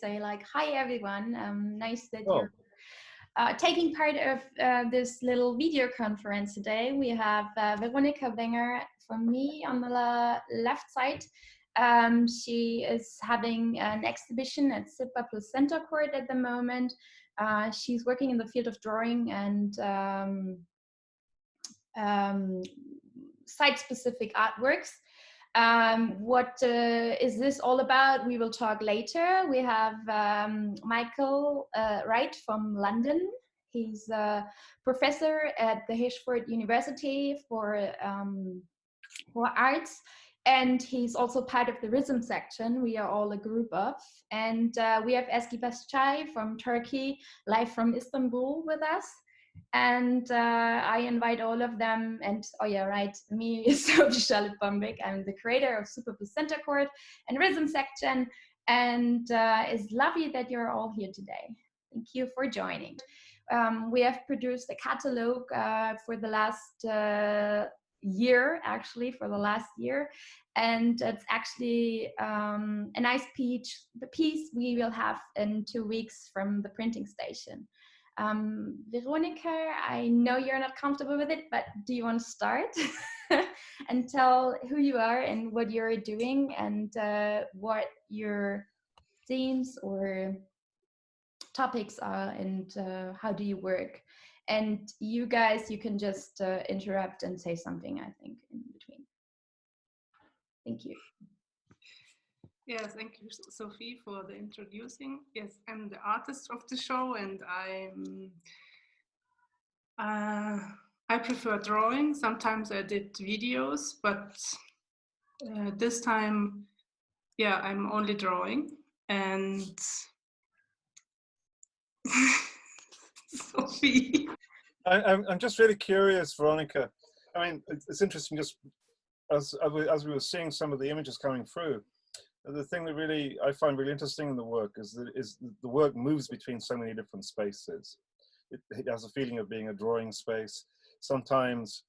say like, hi everyone, nice that Oh, you're taking part of this little video conference today. We have Veronika Wenger from me on the left side. She is having an exhibition at SIPA Plus Center Court at the moment. She's working in the field of drawing and site-specific artworks. What is this all about? We will talk later. We have Michael Wright from London. He's a professor at the Hirschford University for arts, and he's also part of the RISM section. We are all a group of, and we have Ezgi Bakçay from Turkey, live from Istanbul with us. And I invite all of them, and oh yeah, right, me is Sophie-Charlotte Bombeck. I'm the creator of Super Plus Center Court and Rhythm Section, and it's lovely that you're all here today. Thank you for joining. We have produced a catalog for the last year, actually, for the last year, and it's actually a nice piece, the piece we will have in 2 weeks from the printing station. Veronika, I know you're not comfortable with it, but do you want to start and tell who you are and what you're doing and what your themes or topics are and how do you work? And you guys, you can just interrupt and say something, I think, in between. Thank you. Yes, thank you, Sophie, for the introducing. Yes, I'm the artist of the show, and I prefer drawing. Sometimes I did videos, but this time, yeah, I'm only drawing. And Sophie. I'm just really curious, Veronika. I mean, it's interesting just as we were seeing some of the images coming through. The thing that really I find really interesting in the work is that the work moves between so many different spaces. It has a feeling of being a drawing space. Sometimes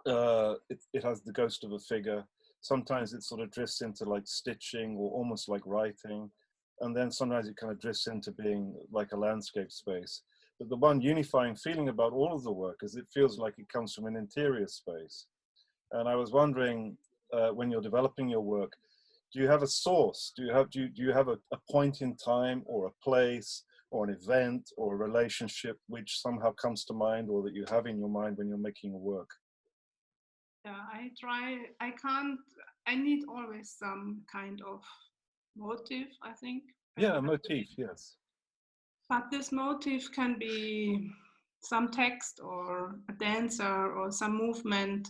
it has the ghost of a figure. Sometimes it sort of drifts into like stitching or almost like writing. And then sometimes it kind of drifts into being like a landscape space. But the one unifying feeling about all of the work is it feels like it comes from an interior space. And I was wondering, when you're developing your work, do you have a source? Do you have a point in time or a place or an event or a relationship which somehow comes to mind or that you have in your mind when you're making a work? Yeah, I need always some kind of motive, I think. Yeah, a motif, yes. But this motive can be some text or a dancer or some movement.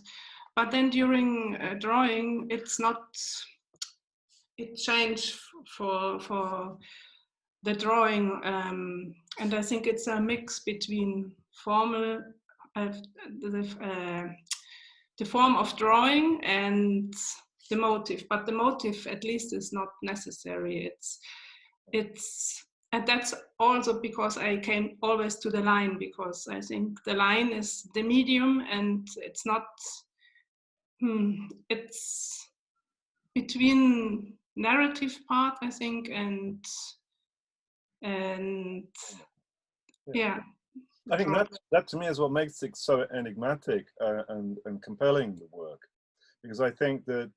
But then during drawing, it's not, it changed for the drawing. And I think it's a mix between formal, the form of drawing and the motive, but the motive at least is not necessary. And that's also because I came always to the line, because I think the line is the medium, and it's not, it's between narrative part, I think, and yeah. I think that to me is what makes it so enigmatic and compelling, the work, because I think that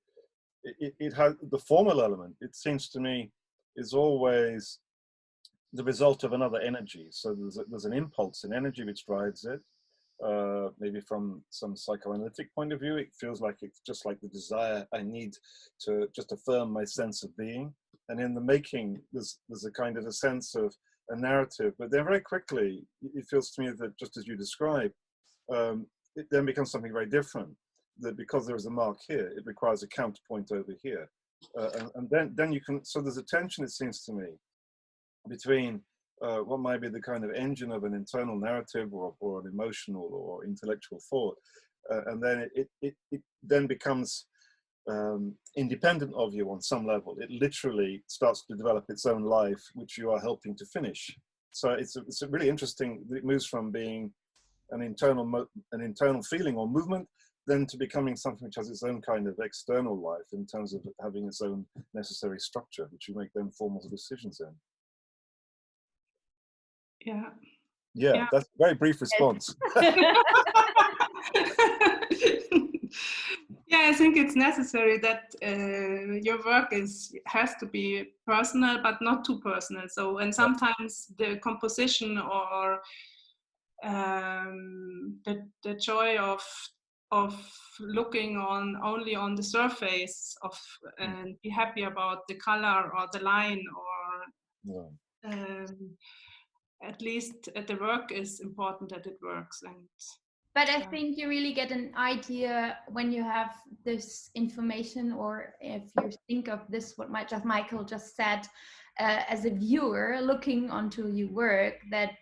it has the formal element. It seems to me is always the result of another energy. So there's an impulse, an energy which drives it. Maybe from some psychoanalytic point of view, it feels like it's just like the desire I need to just affirm my sense of being. And in the making, there's a kind of a sense of a narrative, but then very quickly, it feels to me that just as you describe, it then becomes something very different. That because there is a mark here, it requires a counterpoint over here. And then you can, so there's a tension, it seems to me, between what might be the kind of engine of an internal narrative or an emotional or intellectual thought, and then it then becomes independent of you on some level. It literally starts to develop its own life, which you are helping to finish. So it's a really interesting, it moves from being an internal feeling or movement, then to becoming something which has its own kind of external life in terms of having its own necessary structure, which you make then formal decisions in. Yeah. Yeah, that's a very brief response. Yeah, I think it's necessary that your work has to be personal, but not too personal. So, and sometimes the composition or the joy of looking only on the surface of and be happy about the color or the line or at least the work is important that it works. And but I think you really get an idea when you have this information, or if you think of this, what Michael just said, as a viewer looking onto your work, that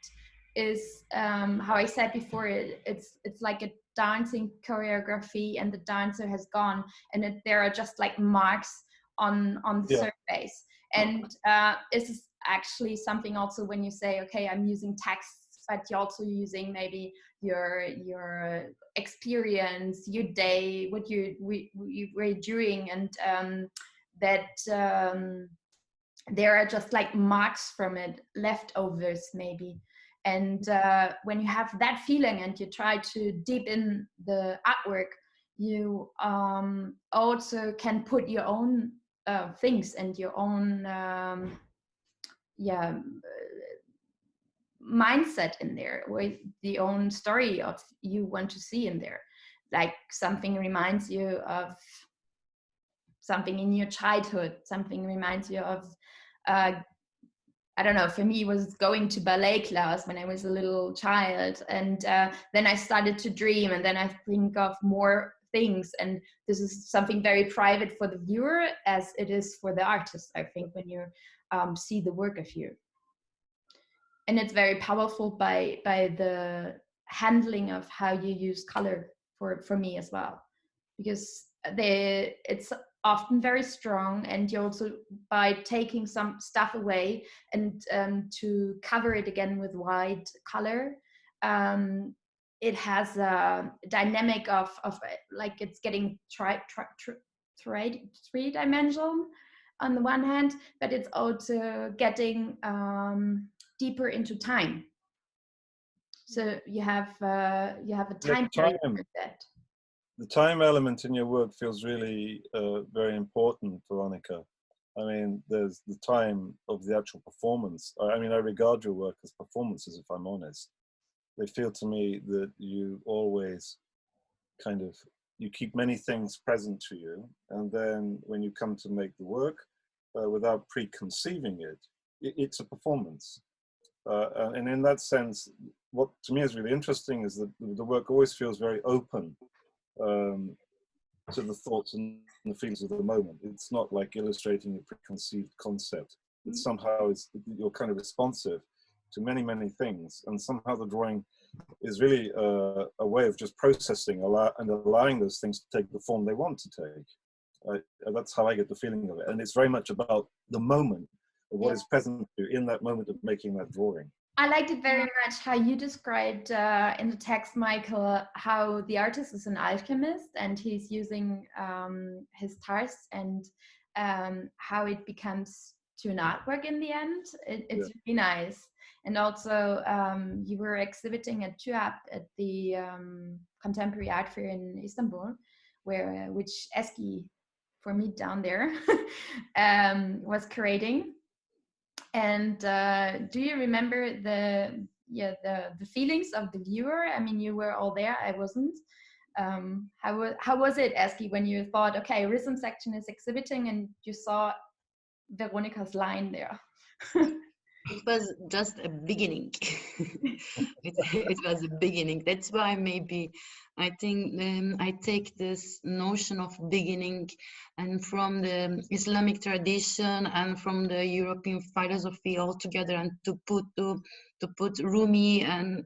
is how I said before, it's like a dancing choreography, and the dancer has gone, and there are just like marks on the surface. And this is actually something also when you say, okay, I'm using text, but you're also using maybe your experience, your day, what you were doing, and that there are just like marks from it, leftovers maybe. And when you have that feeling and you try to deep in the artwork, you also can put your own things and your own mindset in there, with the own story of you want to see in there. Like something reminds you of something in your childhood, something reminds you of I don't know, for me it was going to ballet class when I was a little child, and then I started to dream, and then I think of more things, and this is something very private for the viewer as it is for the artist, I think, when you see the work of you. And it's very powerful by the handling of how you use color for me as well, because it's often very strong, and you also, by taking some stuff away and to cover it again with white color, it has a dynamic of like it's getting three-dimensional on the one hand, but it's also getting deeper into time. So you have a time period with that. The time element in your work feels really very important, Veronika. I mean, there's the time of the actual performance. I mean, I regard your work as performances, if I'm honest. They feel to me that you always kind of, you keep many things present to you, and then when you come to make the work, without preconceiving it, it's a performance. And in that sense, what to me is really interesting is that the work always feels very open to the thoughts and the feelings of the moment. It's not like illustrating a preconceived concept. It's somehow you're kind of responsive to many, many things, and somehow the drawing is really a way of just processing and allowing those things to take the form they want to take. That's how I get the feeling of it, and it's very much about the moment, of what is present to you in that moment of making that drawing. I liked it very much how you described in the text, Michael, how the artist is an alchemist and he's using his stars, and how it becomes to an artwork in the end. It's really nice. And also you were exhibiting at TÜAP at the Contemporary Art Fair in Istanbul, which Ezgi, for me down there, was curating. And do you remember the feelings of the viewer? I mean, you were all there, I wasn't. How was it, Ezgi, when you thought, okay, rhythm section is exhibiting, and you saw Veronika's line there? It was just a beginning. it was a beginning. That's why maybe I think I take this notion of beginning and from the Islamic tradition and from the European philosophy all together, and to put Rumi and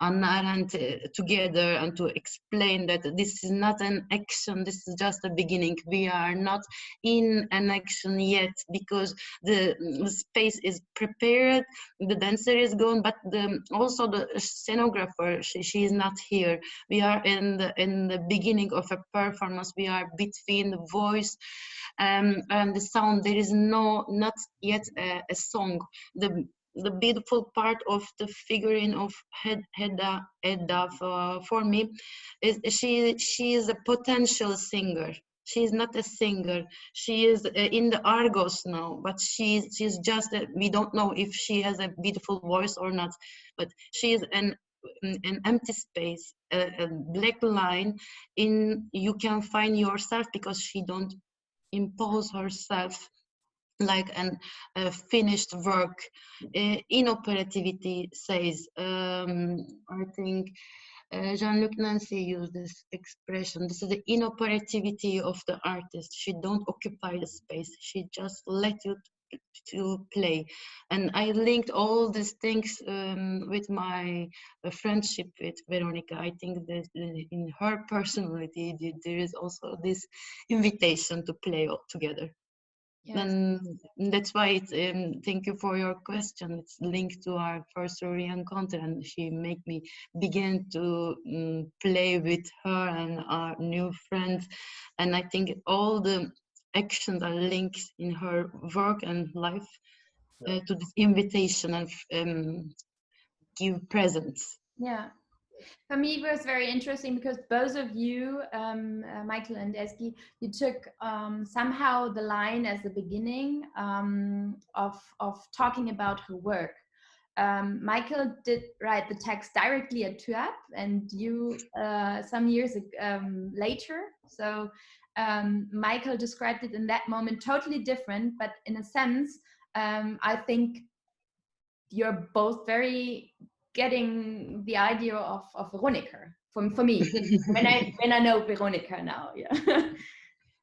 Hannah Arendt together, and to explain that this is not an action, this is just a beginning. We are not in an action yet, because the space is prepared, the dancer is gone, but also the scenographer, she is not here. We are in the beginning of a performance. We are between the voice and the sound. There is not yet a song. the beautiful part of the figurine of Hedda for me is she is a potential singer. She is not a singer. She is in the Argos now, but she's just we don't know if she has a beautiful voice or not. But she is an empty space, a black line in you can find yourself, because she don't impose herself like a finished work. Inoperativity says, I think Jean-Luc Nancy used this expression. This is the inoperativity of the artist. She don't occupy the space. She just let you to play. And I linked all these things with my friendship with Veronika. I think that in her personality, there is also this invitation to play all together. Yes. And that's why it's, thank you for your question. It's linked to our first re-encounter, and she made me begin to play with her and our new friends. And I think all the actions are linked in her work and life to this invitation and give presents. Yeah. For me, it was very interesting because both of you, Michael and Ezgi, you took somehow the line as the beginning of talking about her work. Michael did write the text directly at TUAP, and you some years later. So Michael described it in that moment totally different, but in a sense, I think you're both very getting the idea of Veronika for me when I know Veronika now. Yeah.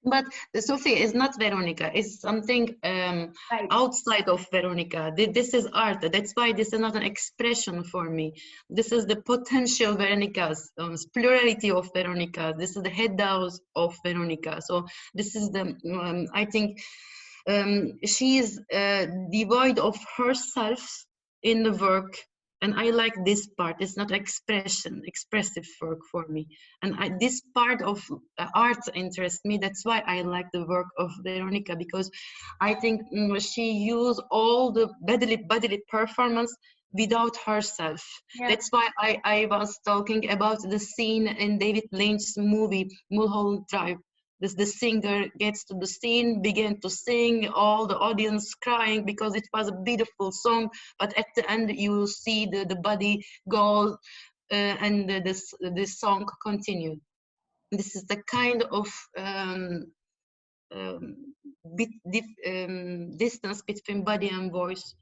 But Sophie is not Veronika. It's something right. outside of Veronika. This is art. That's why this is not an expression for me. This is the potential Veronikas, plurality of Veronika. This is the head house of Veronika. So this is the I think she is devoid of herself in the work. And I like this part. It's not expressive work for me. And this part of art interests me. That's why I like the work of Veronika, because I think she used all the bodily performance without herself. Yeah. That's why I was talking about the scene in David Lynch's movie Mulholland Drive. The singer gets to the scene, begin to sing, all the audience crying because it was a beautiful song, but at the end you see the body go and this song continued. This is the kind of distance between body and voice,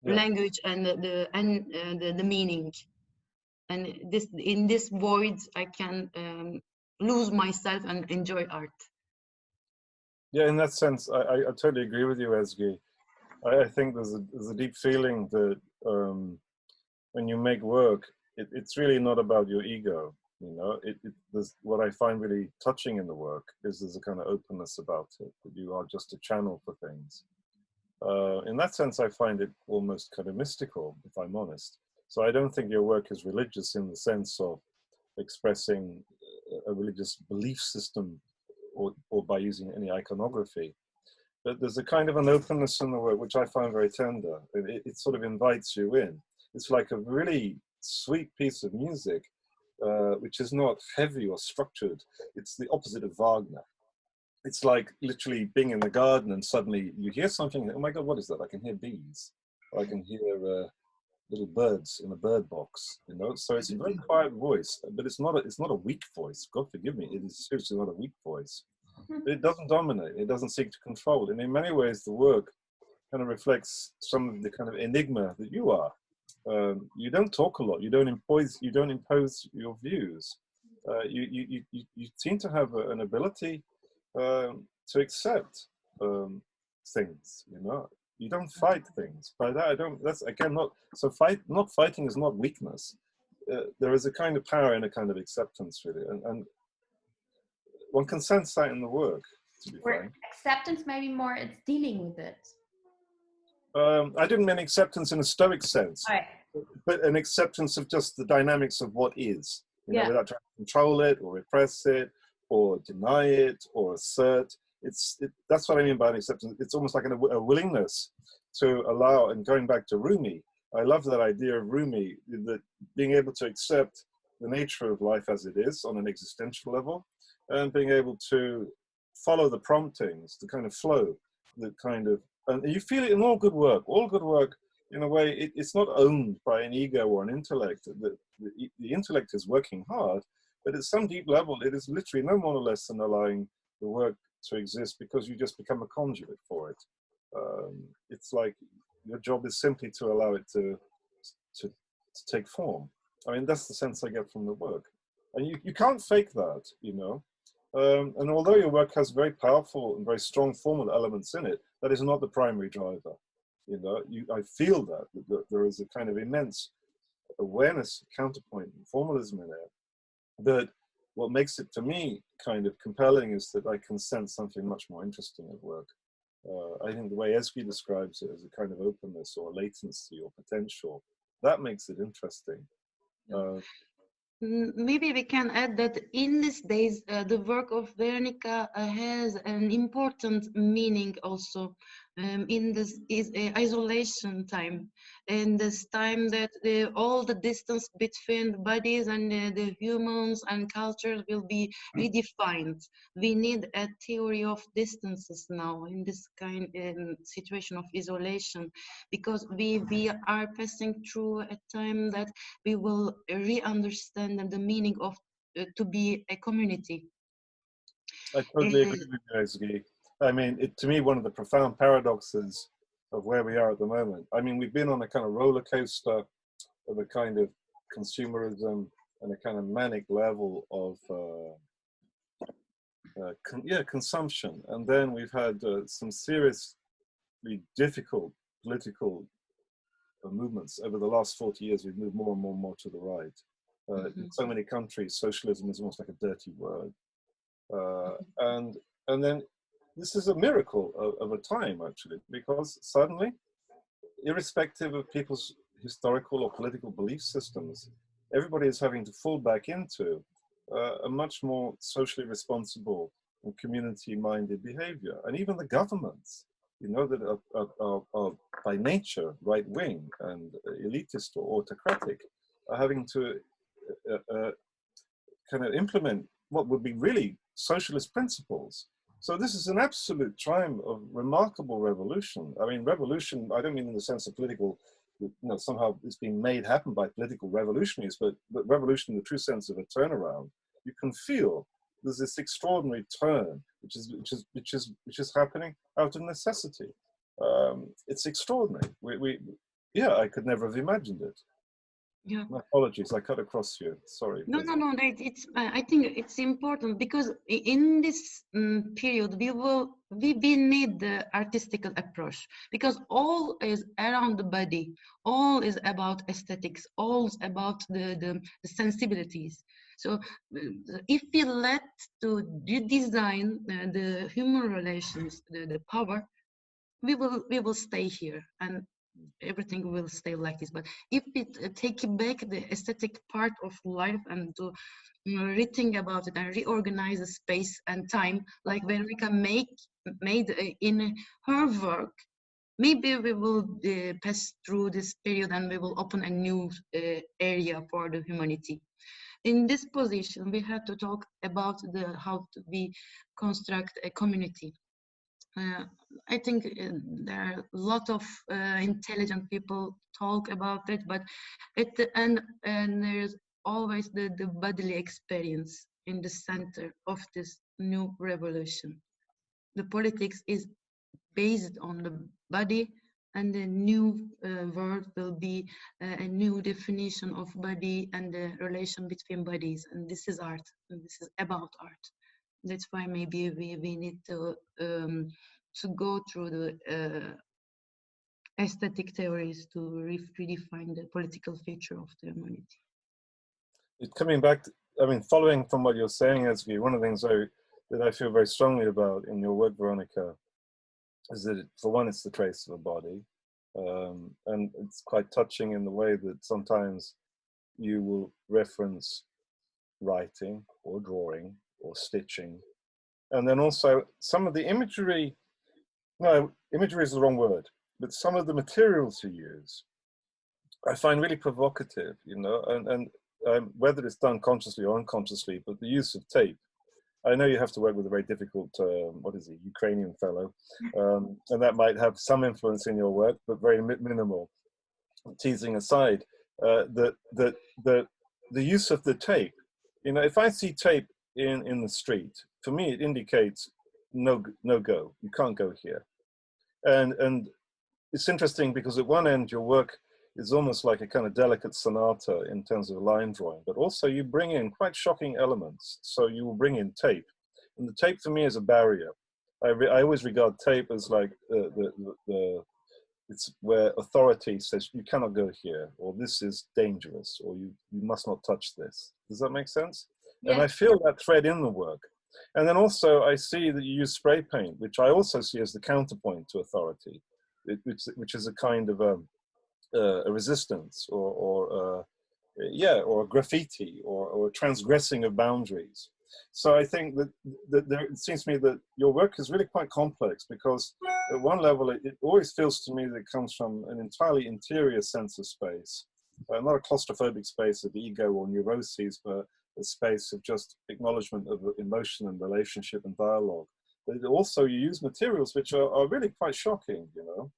language and the meaning. And in this void, I can lose myself and enjoy art. Yeah, in that sense, I totally agree with you, Ezgi. I think there's a deep feeling that when you make work, it's really not about your ego. You know, what I find really touching in the work is there's a kind of openness about it, that you are just a channel for things. In that sense, I find it almost kind of mystical, if I'm honest. So I don't think your work is religious in the sense of expressing a religious belief system or by using any iconography. But there's a kind of an openness in the work which I find very tender. It sort of invites you in. It's like a really sweet piece of music, which is not heavy or structured. It's the opposite of Wagner. It's like literally being in the garden and suddenly you hear something, oh my God, what is that? I can hear bees, or I can hear little birds in a bird box, you know. So it's a very quiet voice, but it's not a weak voice. God forgive me, it is seriously not a weak voice. But it doesn't dominate. It doesn't seek to control. And in many ways, the work kind of reflects some of the kind of enigma that you are. You don't talk a lot. You don't impose your views. You seem to have an ability to accept things, you know. You don't fight things. By that, that's again not, so not fighting is not weakness. There is a kind of power and a kind of acceptance, really. And one can sense that in the work, to be frank. Acceptance, maybe more, it's dealing with it. I didn't mean acceptance in a Stoic sense, right, but an acceptance of just the dynamics of what is, you know, without trying to control it or repress it or deny it or assert. That's what I mean by an acceptance. It's almost like a willingness to allow, and going back to Rumi, I love that idea of Rumi, that being able to accept the nature of life as it is on an existential level, and being able to follow the promptings, the kind of flow, the kind of, and you feel it in all good work. All good work, in a way, it's not owned by an ego or an intellect. The intellect is working hard, but at some deep level, it is literally no more or less than allowing the work to exist because you just become a conduit for it. It's like your job is simply to allow it to take form. I mean, that's the sense I get from the work. And you can't fake that, you know. And although your work has very powerful and very strong formal elements in it, that is not the primary driver. You know, I feel that there is a kind of immense awareness, counterpoint, and formalism in it. But what makes it, for me, kind of compelling is that I can sense something much more interesting at work. I think the way Ezgi describes it as a kind of openness or latency or potential, that makes it interesting. Maybe we can add that in these days, the work of Veronika has an important meaning also in this isolation time, in this time that all the distance between bodies and the humans and cultures will be redefined. We need a theory of distances now in this kind of situation of isolation, because we are passing through a time that we will re-understand the meaning of to be a community. I totally agree with you, Ezgi. I mean, to me, one of the profound paradoxes of where we are at the moment. I mean, we've been on a kind of roller coaster of a kind of consumerism and a kind of manic level of consumption. And then we've had some seriously difficult political movements over the last 40 years. We've moved more and more and more to the right. In so many countries, socialism is almost like a dirty word. And then this is a miracle of a time, actually, because suddenly, irrespective of people's historical or political belief systems, everybody is having to fall back into a much more socially responsible and community-minded behavior. And even the governments, you know, that are by nature right-wing and elitist or autocratic, are having to kind of implement what would be really socialist principles. So this is an absolute time of remarkable revolution. I mean, revolution, I don't mean in the sense of political, you know, somehow it's being made happen by political revolutionaries, but revolution in the true sense of a turnaround. You can feel there's this extraordinary turn, which is happening out of necessity. It's extraordinary. Yeah, I could never have imagined it. Yeah. My apologies, I cut across you. Sorry. No. It's. I think it's important because in this period we need the artistic approach, because all is around the body, all is about aesthetics, all is about the sensibilities. So if we let to design the human relations, the power, we will stay here and everything will stay like this. But if we take back the aesthetic part of life and to rethink about it and reorganize the space and time, like Veronika made in her work, maybe we will pass through this period and we will open a new area for the humanity. In this position, we have to talk about how we construct a community. I think there are a lot of intelligent people talk about it, but at the end, and there's always the bodily experience in the center of this new revolution. The politics is based on the body, and the new word will be a new definition of body and the relation between bodies. And this is art, and this is about art. That's why maybe we need to go through the aesthetic theories to redefine the political future of the humanity. Coming back, I mean, following from what you're saying, Ezgi, one of the things that I feel very strongly about in your work, Veronika, is that, for one, it's the trace of a body. And it's quite touching in the way that sometimes you will reference writing or drawing or stitching. And then also some of the imagery, no, imagery is the wrong word. but some of the materials you use, I find really provocative, you know, and whether it's done consciously or unconsciously, but the use of tape. I know you have to work with a very difficult, what is he, Ukrainian fellow, and that might have some influence in your work, but very minimal. Teasing aside, the use of the tape, you know, if I see tape in the street, for me it indicates no go. You can't go here, and it's interesting because at one end your work is almost like a kind of delicate sonata in terms of line drawing, but also you bring in quite shocking elements. So you will bring in tape, and the tape for me is a barrier. I always regard tape as like it's where authority says you cannot go here, or this is dangerous, or you must not touch this. Does that make sense? Yeah. And I feel that thread in the work. And then also I see that you use spray paint, which I also see as the counterpoint to authority, which is a kind of a resistance, or a graffiti, or a transgressing of boundaries. So I think that it seems to me that your work is really quite complex, because at one level it always feels to me that it comes from an entirely interior sense of space, not a claustrophobic space of ego or neuroses, but a space of just acknowledgement of emotion and relationship and dialogue. But also you use materials which are really quite shocking, you know,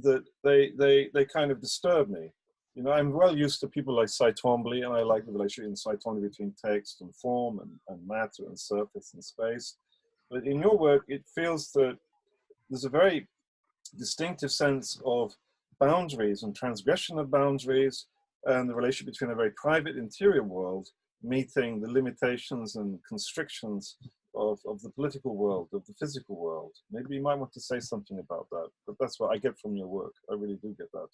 that they kind of disturb me. You know, I'm well used to people like Cy Twombly, and I like the relationship in Cy Twombly between text and form and matter and surface and space. But in your work, it feels that there's a very distinctive sense of boundaries and transgression of boundaries, and the relationship between a very private interior world meeting the limitations and constrictions of the political world, of the physical world. Maybe you might want to say something about that, but that's what I get from your work. I really do get that.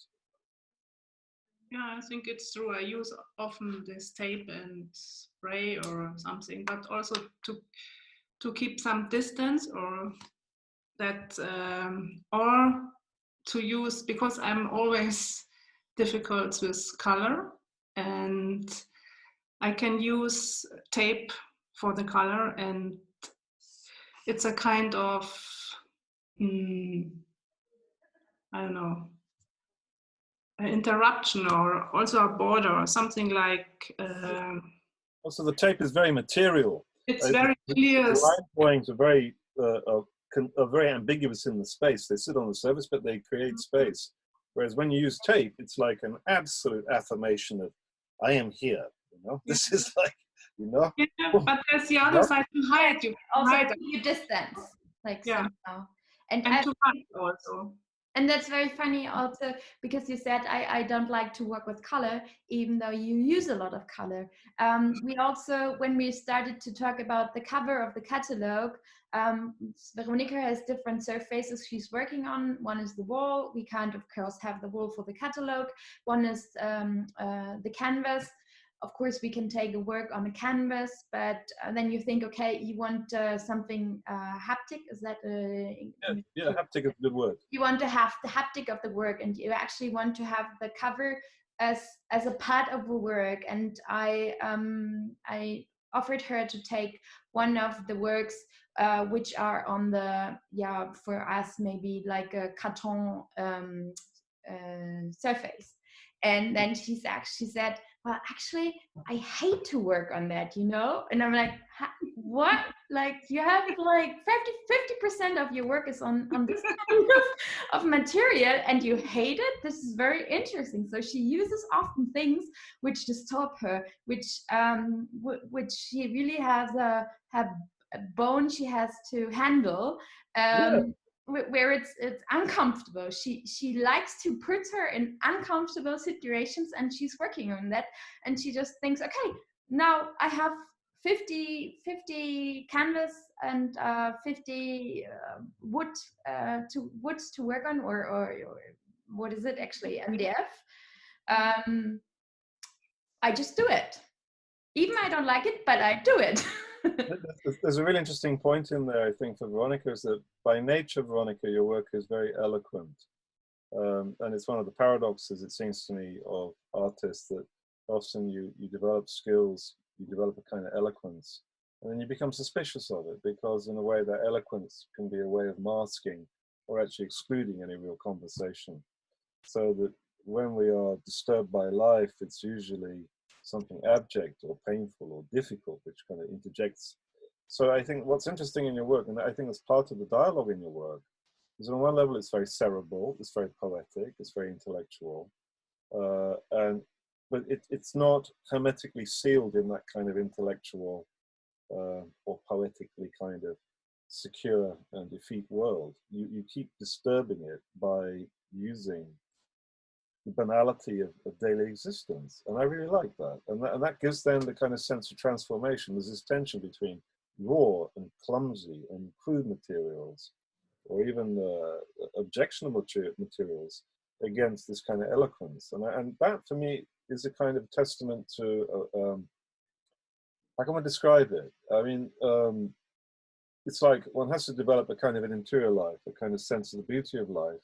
Yeah, I think it's true. I use often this tape and spray or something, but also to keep some distance, or that, or to use, because I'm always difficult with color, and I can use tape for the color, and it's a kind of, I don't know, an interruption, or also a border, or something like. Also, the tape is very material. It's very clear. The line drawings are very ambiguous in the space. They sit on the surface, but they create space. Whereas when you use tape, it's like an absolute affirmation of, I am here. You know, this is like, you know. Yeah, but there's the other side to hide. You also hide you distance, like yeah. somehow. And to hide also. And that's very funny also, because you said I don't like to work with color, even though you use a lot of color. We also, when we started to talk about the cover of the catalog, Veronika has different surfaces she's working on. One is the wall. We kind of course have the wall for the catalog. One is the canvas. Of course, we can take a work on a canvas, but then you think, okay, you want something haptic. Is that yeah, haptic is a good word. You want to have the haptic of the work, and you actually want to have the cover as a part of the work. And I offered her to take one of the works which are on the, for us maybe like a carton surface. And then she said, well, actually, I hate to work on that, you know? And I'm like, what? Like, you have like 50% of your work is on this kind of material, and you hate it? This is very interesting. So she uses often things which disturb her, which she really has a bone she has to handle. Where it's uncomfortable. She likes to put her in uncomfortable situations, and she's working on that. And she just thinks, okay, now I have 50 canvas and 50 woods to work on, or what is it actually, MDF. I just do it. Even I don't like it, but I do it. There's a really interesting point in there, I think, for Veronika, is that by nature, Veronika, your work is very eloquent. And it's one of the paradoxes, it seems to me, of artists, that often you develop skills, you develop a kind of eloquence, and then you become suspicious of it, because in a way that eloquence can be a way of masking or actually excluding any real conversation. So that when we are disturbed by life, it's usually something abject or painful or difficult, which kind of interjects. So I think what's interesting in your work, and I think that's part of the dialogue in your work, is on one level it's very cerebral, it's very poetic, it's very intellectual, but it's not hermetically sealed in that kind of intellectual or poetically kind of secure and effete world. You keep disturbing it by using the banality of daily existence, and I really like that. And that gives then the kind of sense of transformation. There's this tension between raw and clumsy and crude materials, or even objectionable materials, against this kind of eloquence. And that for me is a kind of testament to, how can I describe it? I mean, it's like one has to develop a kind of an interior life, a kind of sense of the beauty of life,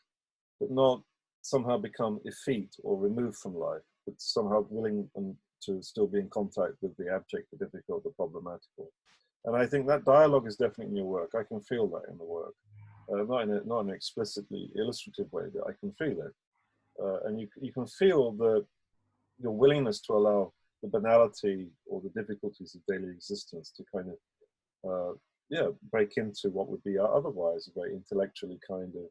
but not somehow become effete or removed from life, but somehow willing to still be in contact with the abject, the difficult, the problematical. And I think that dialogue is definitely in your work. I can feel that in the work, not in an explicitly illustrative way, but I can feel it. And you can feel your willingness to allow the banality or the difficulties of daily existence to kind of, break into what would be otherwise a very intellectually kind of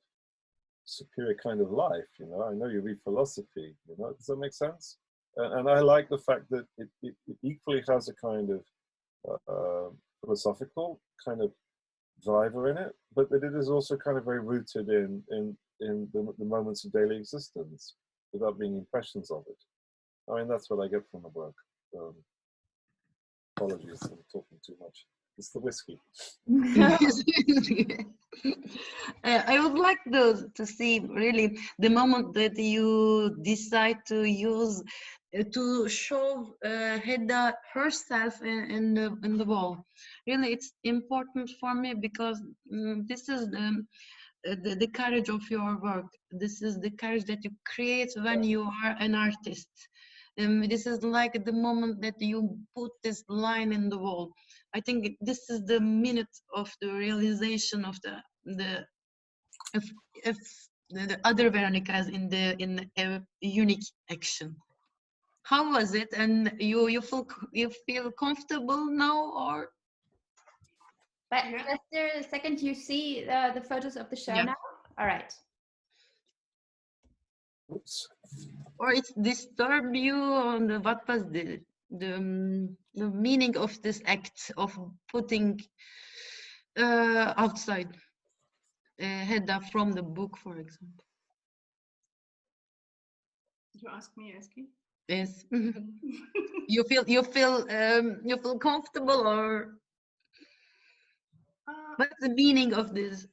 superior kind of life. I know you read philosophy, does that make sense? And I like the fact that it equally has a kind of philosophical kind of driver in it, but that it is also kind of very rooted in the moments of daily existence without being impressions of it. I mean, that's what I get from the work. Apologies, I'm talking too much. It's the whiskey. I would like to see really the moment that you decide to use to show Hedda herself in the wall. Really, it's important for me because this is the courage of your work. This is the courage that you create when you are an artist. This is like the moment that you put this line in the wall. I think this is the minute of the realization of the other Veronikas in a unique action. How was it? And you feel comfortable now, or? But just a second, you see the photos of the show now? All right. Oops. Or it disturbed you on what was the meaning of this act of putting outside Hedda from the book, for example? You ask me, Ezgi? Yes. you feel comfortable, or what's the meaning of this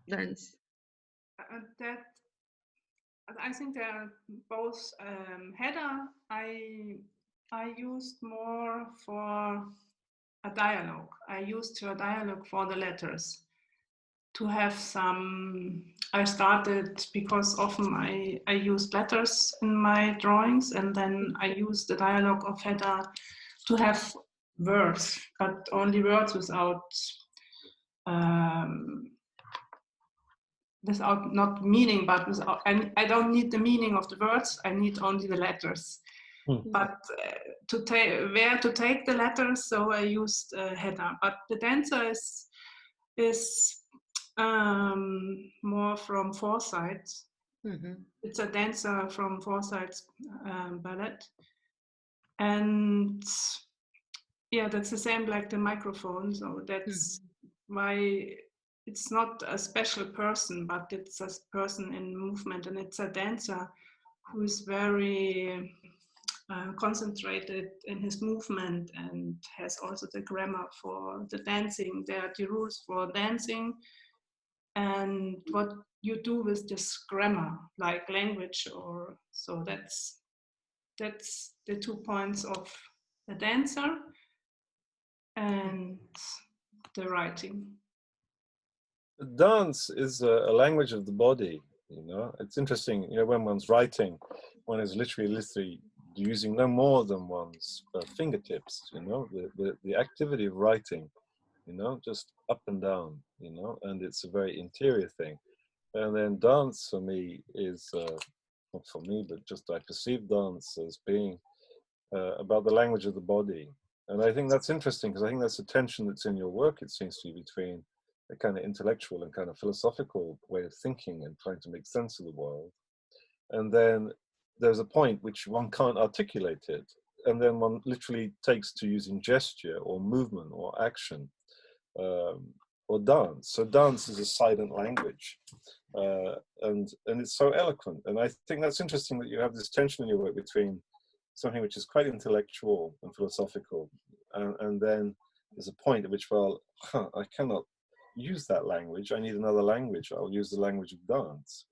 dance? That I think they're both Hedda. I used more for a dialogue. I used a dialogue for the letters to have some. I started because often I used letters in my drawings, and then I used the dialogue of Hedda to have words, but only words without not meaning, but without, I don't need the meaning of the words, I need only the letters. But where to take the letters, so I used Hedda. But the dancer is more from Forsyth. It's a dancer from Forsyth's ballet. And yeah, that's the same like the microphone. So that's why it's not a special person, but it's a person in movement, and it's a dancer who is very concentrated in his movement and has also the grammar for the dancing. There are the rules for dancing and what you do with this grammar, like language, or so that's the 2 points of the dancer and the writing. Dance is a language of the body, It's interesting, when one's writing, one is literally using no more than one's fingertips, the activity of writing, just up and down, and it's a very interior thing. And then dance for me is, not for me, but just I perceive dance as being about the language of the body. And I think that's interesting, because I think that's a tension that's in your work, it seems to be, between a kind of intellectual and kind of philosophical way of thinking and trying to make sense of the world. And then there's a point which one can't articulate it. And then one literally takes to using gesture or movement or action or dance. So dance is a silent language. And it's so eloquent. And I think that's interesting that you have this tension in your work between something which is quite intellectual and philosophical. And then there's a point at which, well, I cannot use that language. I need another language. I'll use the language of dance.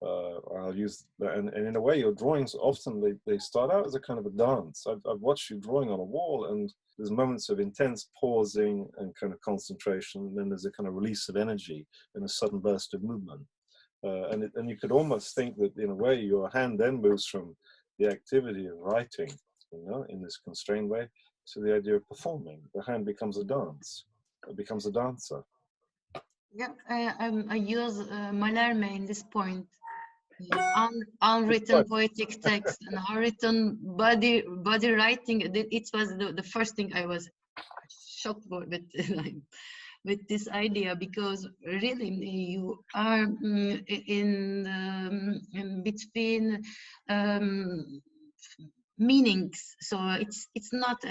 I'll use that. And in a way, your drawings often, they start out as a kind of a dance. I've watched you drawing on a wall, and there's moments of intense pausing and kind of concentration, and then there's a kind of release of energy and a sudden burst of movement. And you could almost think that, in a way, your hand then moves from the activity of writing, in this constrained way, to the idea of performing. The hand becomes a dance. It becomes a dancer. Yeah, I use Mallarmé in this point. Unwritten poetic text and unwritten body writing. It was the first thing I was shocked with this idea, because really you are in between meanings. So it's not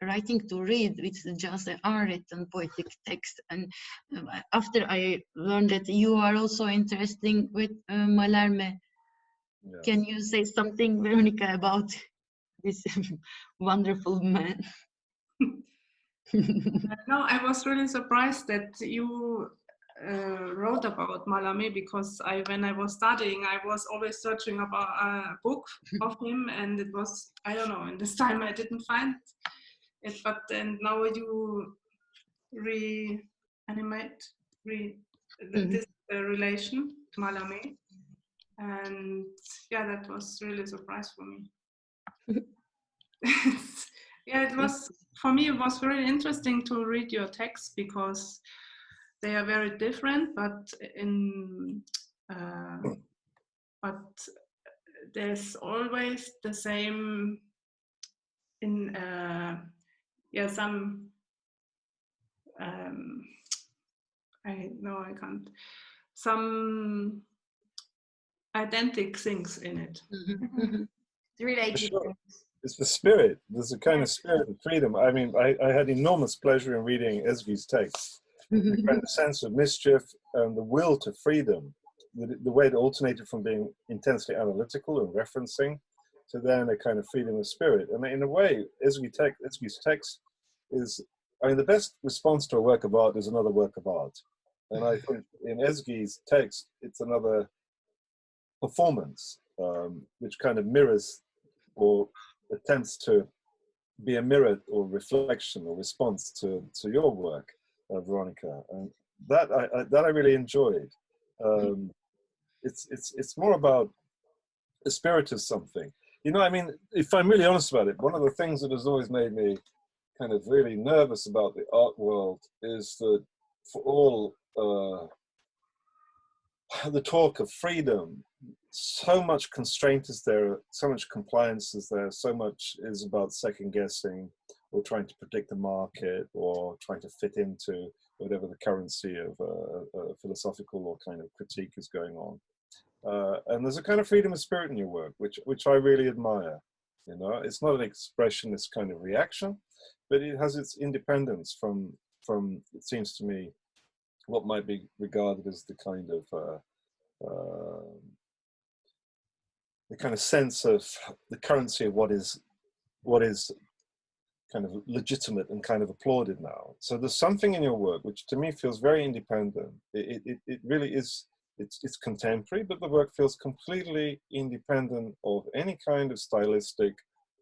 writing to read, it's just an unwritten poetic text. And after I learned that you are also interested with Mallarmé, Yeah. Can you say something, Veronika, about this wonderful man? No, I was really surprised that you wrote about Mallarmé, because when I was studying, I was always searching about a book of him, and it was, I don't know, in this time I didn't find it, but then now you reanimate this relation to Mallarmé, and yeah, that was really a surprise for me. Yeah, it was, for me, it was very interesting to read your texts, because they are very different, but there's always the same some some identical things in it. Sure. It's the spirit. There's a kind of spirit of freedom. I mean, I had enormous pleasure in reading Ezgi's text. The kind of sense of mischief and the will to freedom, the way it alternated from being intensely analytical and referencing to then a kind of freedom of spirit. And in a way, Ezgi's text is, I mean, the best response to a work of art is another work of art. And I think in Ezgi's text, it's another performance, which kind of mirrors or attempts to be a mirror or reflection or response to your work, Veronika, and that I really enjoyed. It's more about the spirit of something. I mean, if I'm really honest about it, one of the things that has always made me kind of really nervous about the art world is that for all the talk of freedom, so much constraint is there, so much compliance is there, so much is about second guessing or trying to predict the market or trying to fit into whatever the currency of philosophical or kind of critique is going on. And there's a kind of freedom of spirit in your work, which I really admire. It's not an expressionist kind of reaction, but it has its independence from it seems to me, what might be regarded as the kind of sense of the currency of what is kind of legitimate and kind of applauded now. So there's something in your work which to me feels very independent. It really is, it's contemporary, but the work feels completely independent of any kind of stylistic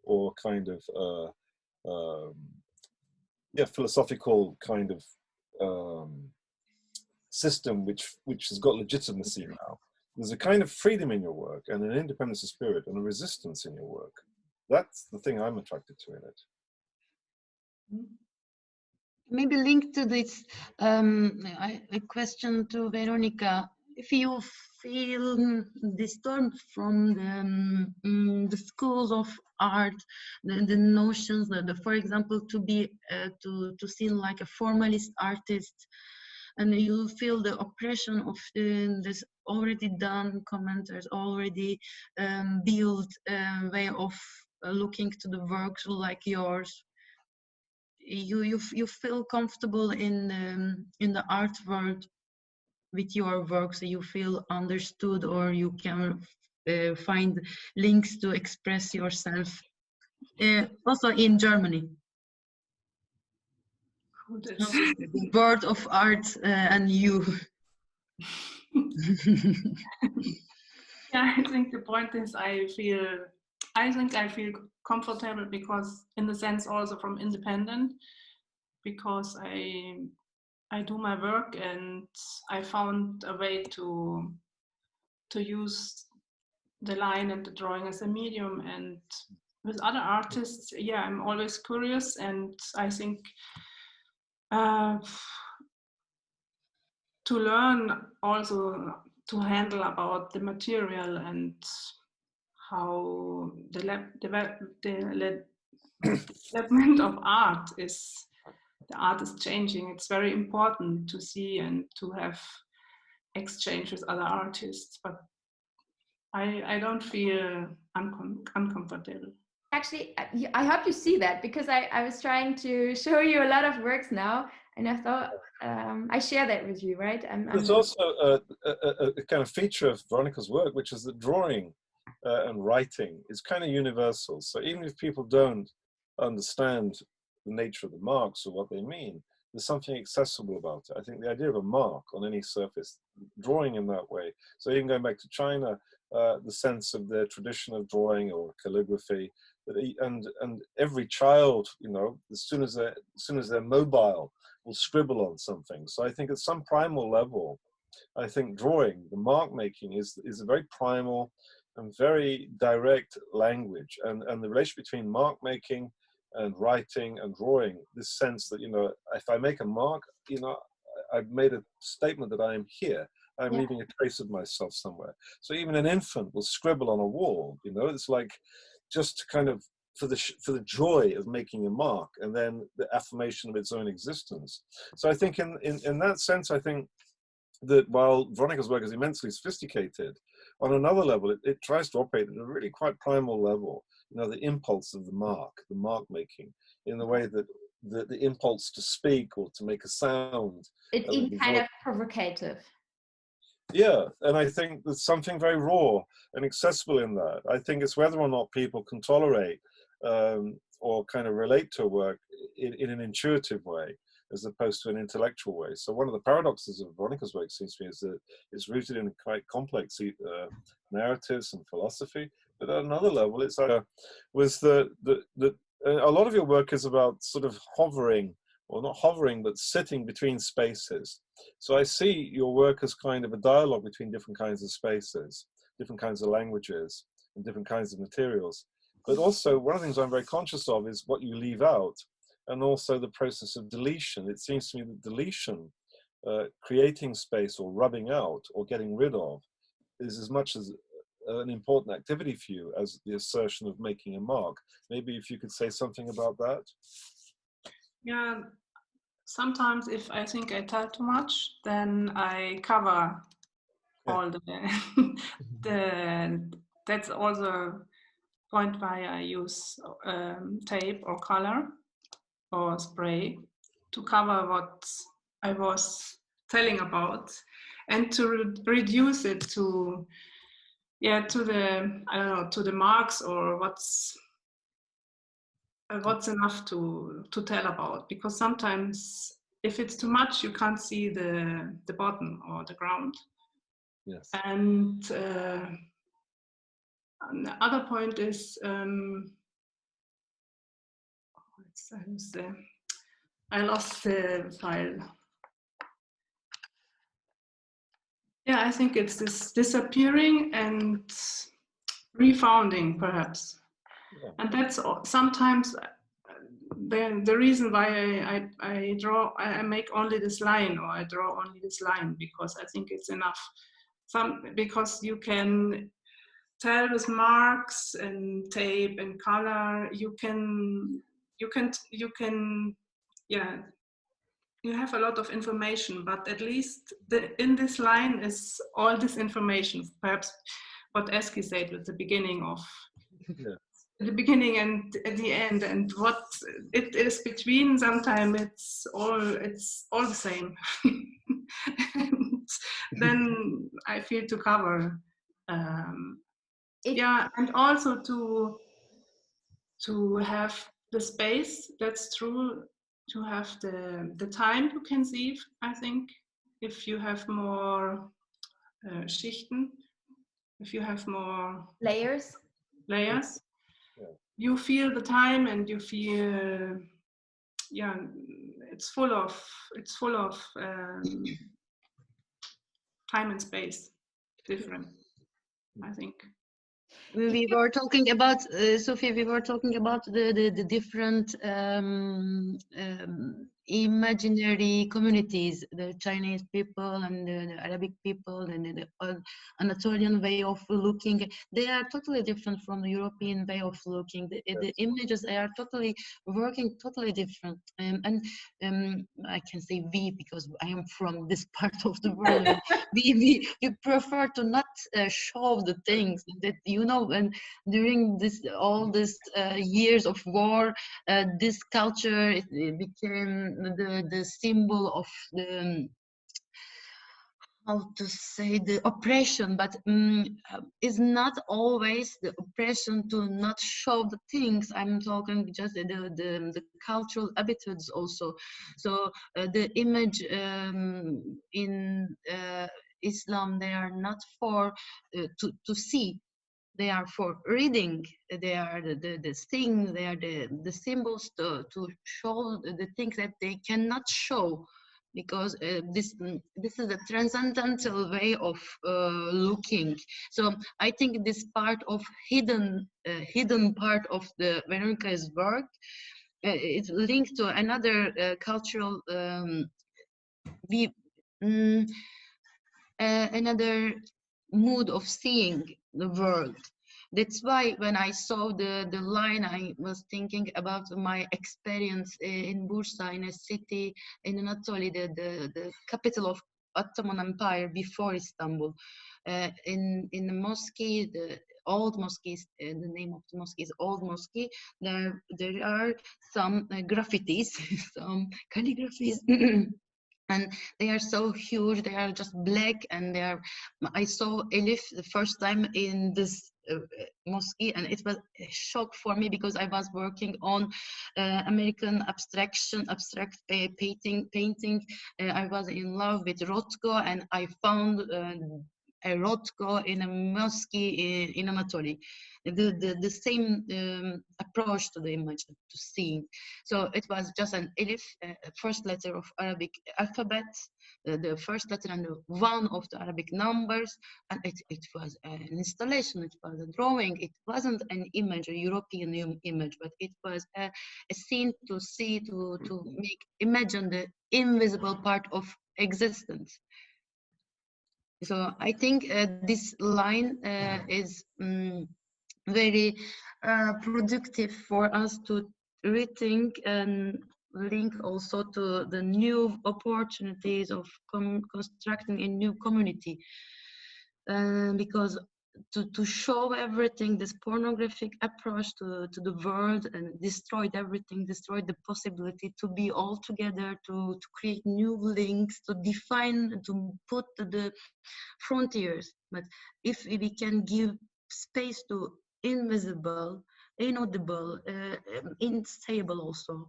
or kind of philosophical kind of system which has got legitimacy now. There's a kind of freedom in your work and an independence of spirit and a resistance in your work. That's the thing I'm attracted to in it. Maybe linked to this, a question to Veronika. if you feel disturbed from the schools of art, the notions that, for example, to be to seem like a formalist artist, and you feel the oppression of this already done commenters, already built way of looking to the works like yours. You feel comfortable in the art world with your work, so you feel understood, or you can find links to express yourself. Also in Germany. The world of art and you. Yeah, I think the point is I think I feel comfortable because in the sense also from independent, because I do my work and I found a way to use the line and the drawing as a medium. And with other artists, yeah, I'm always curious, and I think to learn also to handle about the material and how the development of art is, the art is changing. It's very important to see and to have exchange with other artists, but I don't feel uncomfortable. Actually, I hope you see that, because I was trying to show you a lot of works now, and I thought I share that with you, right? There's also a kind of feature of Veronika's work, which is that drawing and writing is kind of universal. So even if people don't understand the nature of the marks or what they mean, there's something accessible about it. I think the idea of a mark on any surface, drawing in that way. So even going back to China, the sense of their tradition of drawing or calligraphy, and every child, you know, as soon as they're mobile, will scribble on something. So I think at some primal level, I think drawing, the mark making, is a very primal and very direct language, and the relation between mark making and writing and drawing, this sense that, you know, if I make a mark, you know, I've made a statement that I am here. I'm leaving a trace of myself somewhere. So even an infant will scribble on a wall, you know, it's like just kind of for the joy of making a mark, and then the affirmation of its own existence. So I think in that sense, I think that while Veronika's work is immensely sophisticated, on another level, it tries to operate at a really quite primal level. You know, the impulse of the mark making, in the way that the impulse to speak or to make a sound. It's even kind of provocative. Yeah, and I think there's something very raw and accessible in that. I think it's whether or not people can tolerate or kind of relate to a work in an intuitive way, as opposed to an intellectual way. So one of the paradoxes of Veronika's work, seems to me, is that it's rooted in quite complex narratives and philosophy. But at another level, it's a lot of your work is about sort of hovering, or not hovering, but sitting between spaces. So I see your work as kind of a dialogue between different kinds of spaces, different kinds of languages, and different kinds of materials. But also, one of the things I'm very conscious of is what you leave out, and also the process of deletion. It seems to me that deletion, creating space or rubbing out or getting rid of, is as much as an important activity for you as the assertion of making a mark. Maybe if you could say something about that. Yeah, sometimes if I think I tell too much, then I cover all the that's also a point why I use tape or color or spray to cover what I was telling about, and to reduce it to the, I don't know, to the marks, or what's enough to tell about, because sometimes if it's too much, you can't see the bottom or the ground. Yes. And the other point is I lost the file. Yeah, I think it's this disappearing and refounding, perhaps. Yeah. And that's sometimes the reason why I make only this line, or I draw only this line, because I think it's enough. because you can tell with marks and tape and color. You have a lot of information, but at least in this line is all this information. Perhaps what Ezgi said at the beginning of the beginning and at the end, and what it is between. Sometimes it's all the same. And then I feel to cover. And also to have the space. That's true. To have the time to conceive. I think if you have more Schichten, if you have more layers, you feel the time, and you feel it's full of time and space, different, I think. We were talking about, Sophie, we were talking about the different imaginary communities, the Chinese people and the Arabic people and the Anatolian way of looking. They are totally different from the European way of looking. The images, they are totally working totally different. And I can say we, because I am from this part of the world. we prefer to not show the things that, you know, and during all this years of war, this culture, it became the symbol of the, how to say, the oppression, but it's not always the oppression to not show the things. I'm talking just the cultural attitudes also. So the image in Islam, they are not for to see. They are for reading. They are the things. They are the symbols to show the things that they cannot show, because this is a transcendental way of looking. So I think this part of hidden part of the Veronika's work is linked to another cultural another mood of seeing the world. That's why when I saw the line, I was thinking about my experience in Bursa, in a city in Anatolia, the capital of Ottoman Empire before Istanbul. In the mosque, the old mosque, the name of the mosque is Old Mosque. There are some graffitis, some calligraphies. And they are so huge, they are just black, and I saw Elif the first time in this mosque, and it was a shock for me, because I was working on American abstract painting. I was in love with Rothko, and I found a Rothko in a mosque in Anatolia. The same approach to the image, to seeing. So it was just an Elif, first letter of Arabic alphabet, the first letter and the one of the Arabic numbers, and it was an installation, it was a drawing, it wasn't an image, a European image, but it was a scene to see, to imagine the invisible part of existence. So I think this line is very productive for us to rethink and link also to the new opportunities of constructing a new community, because to show everything, this pornographic approach to the world, and destroyed everything, destroyed the possibility to be all together, to create new links, to define, to put the frontiers. But if we can give space to invisible, inaudible, unstable also,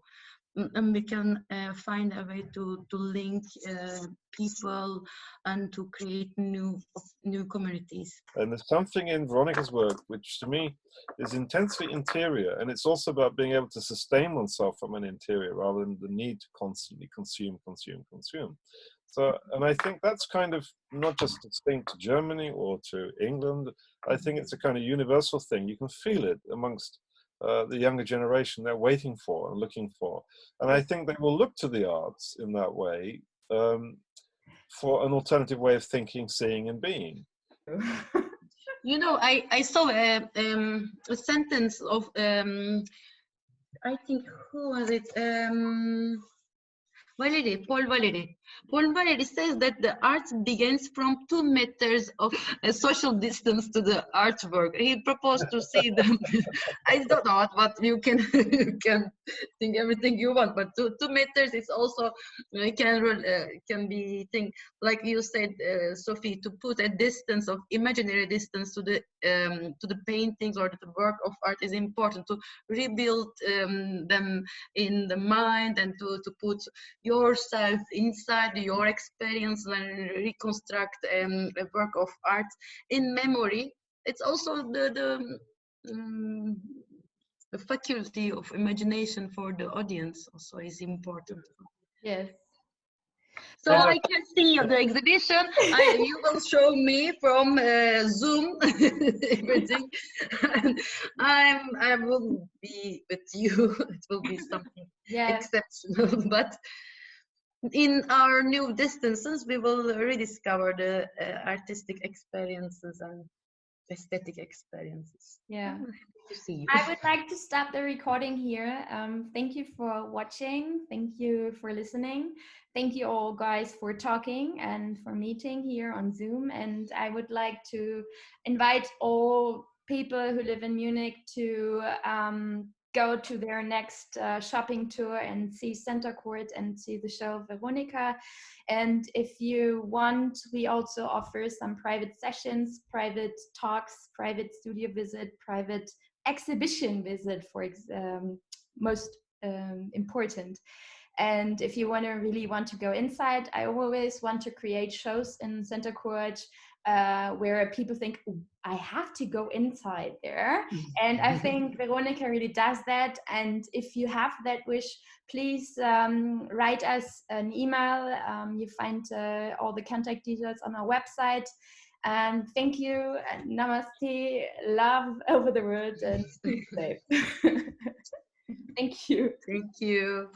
and we can find a way to link people and to create new communities. And there's something in Veronika's work which to me is intensely interior, and it's also about being able to sustain oneself from an interior rather than the need to constantly consume. So, and I think that's kind of not just distinct to Germany or to England. I think it's a kind of universal thing. You can feel it amongst the younger generation. They're waiting for and looking for. And I think they will look to the arts in that way. for an alternative way of thinking, seeing, and being. You know, I saw a sentence of I think, who was it? Paul Valéry. Paul Valéry says that the art begins from 2 meters of a social distance to the artwork. He proposed to see them. I don't know what you can you can think everything you want, but 2 meters is also can be think like you said, Sophie, to put a distance of imaginary distance to the paintings or to the work of art is important to rebuild them in the mind and to put yourself inside your experience and reconstruct a work of art in memory. It's also the faculty of imagination for the audience also is important. Yes. So I can see the exhibition. You will show me from Zoom everything. I will be with you. It will be something exceptional. But in our new distances, we will rediscover the artistic experiences and aesthetic experiences. Yeah. To see you. I would like to stop the recording here. Thank you for watching. Thank you for listening. Thank you all guys for talking and for meeting here on Zoom. And I would like to invite all people who live in Munich to go to their next shopping tour and see Center Court and see the show Veronika. And if you want, we also offer some private sessions, private talks, private studio visit, private exhibition visit, for most important. And if you really want to go inside, I always want to create shows in Center Court where people think, oh, I have to go inside there. And I think Veronika really does that. And if you have that wish, please write us an email. You find all the contact details on our website. And thank you, and namaste, love over the world, and stay safe. Thank you. Thank you.